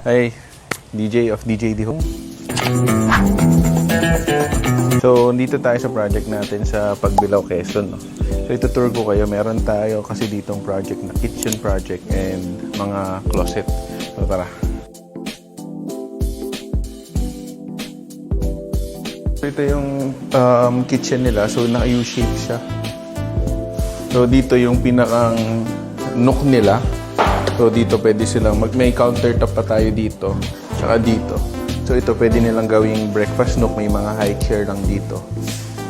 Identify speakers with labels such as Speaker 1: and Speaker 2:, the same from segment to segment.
Speaker 1: Hi, DJ of DJD Home. So, dito tayo sa project natin sa Pagbilao, Quezon. No? So, itutour ko kayo. Meron tayo kasi ditong project na kitchen project and mga closet. So, tara. So, ito yung kitchen nila. So, naka-U-shape siya. So, dito yung pinakang nook nila. So, dito pwede silang may countertop pa tayo dito. Tsaka dito. So, ito pwede nilang gawing breakfast nook. May mga high chair lang dito.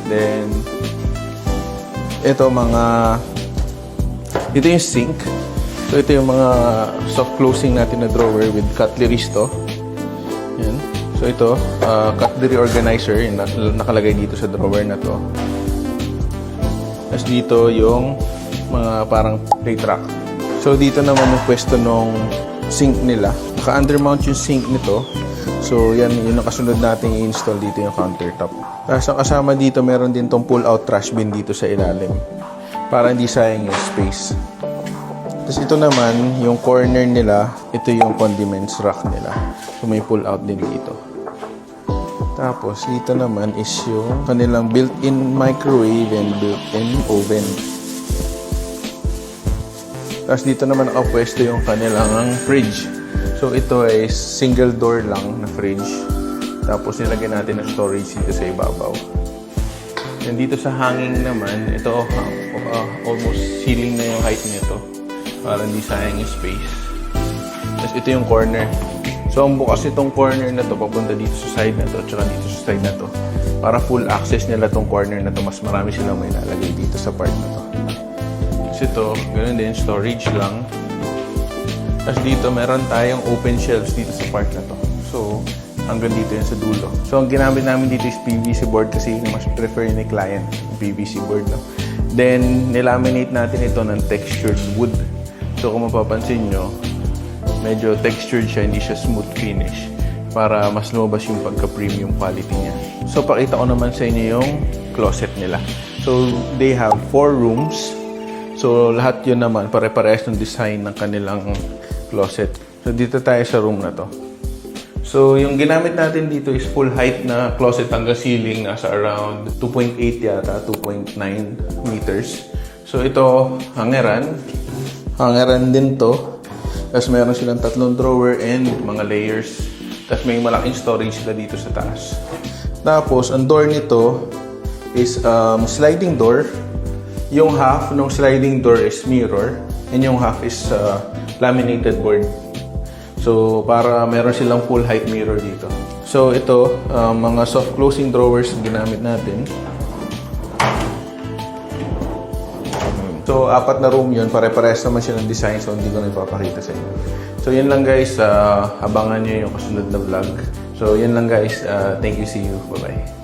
Speaker 1: Then, ito ito yung sink. So, ito yung mga soft closing natin na drawer with cutleries to. Yan. So, ito, cutlery organizer. Yung nakalagay dito sa drawer na to. Tapos dito yung mga parang plate rack. So, dito naman yung pwesto ng sink nila. Naka-undermount yung sink nito. So, yan yung nakasunod natin i-install dito yung countertop. Tapos, ang kasama dito, meron din tong pull-out trash bin dito sa ilalim. Para hindi sayang yung space. Tapos, ito naman, yung corner nila, ito yung condiments rack nila. So, may pull-out din dito. Tapos, dito naman is yung kanilang built-in microwave and built-in oven. Tapos dito naman nakapwesto yung kanilang fridge. So ito ay single door lang na fridge. Tapos nilagyan natin ng storage dito sa ibabaw. And dito sa hanging naman, ito almost ceiling na yung height nito. Para hindi sayang yung space. Tapos ito yung corner. So ang bukas itong corner na to papunta dito sa side na to tsaka dito sa side na to. Para full access nila tong corner na to. Mas marami silang may lalagay dito sa part na to. Ito, ganoon din, storage lang. Tapos dito, meron tayong open shelves dito sa part na to. So, hanggang dito yan sa dulo. So, ang ginamit namin dito is PVC board kasi mas prefer ni client, PVC board. No? Then, nilaminate natin ito ng textured wood. So, kung mapapansin nyo, medyo textured siya, hindi siya smooth finish. Para mas lumabas yung pagka-premium quality niya. So, pakita ko naman sa inyo yung closet nila. So, they have 4 rooms. So, lahat yun naman, pare-parehas ng design ng kanilang closet. So, dito tayo sa room na to. So, yung ginamit natin dito is full height na closet hanggang ceiling. Nasa around 2.8 yata, 2.9 meters. So, ito, hangeran. Hangeran din to. Tapos, meron silang 3 drawer and mga layers. Tapos, may malaking storage sila dito sa taas. Tapos, ang door nito is sliding door. Yung half ng sliding door is mirror and yung half is laminated board. So, para meron silang full height mirror dito. So, ito, mga soft closing drawers ginamit natin. So, 4 na room yun. Pare-pares naman siya ng design so hindi ko na ipapakita sa inyo. So, yun lang guys. Abangan nyo yung kasunod na vlog. So, yun lang guys. Thank you. See you. Bye-bye.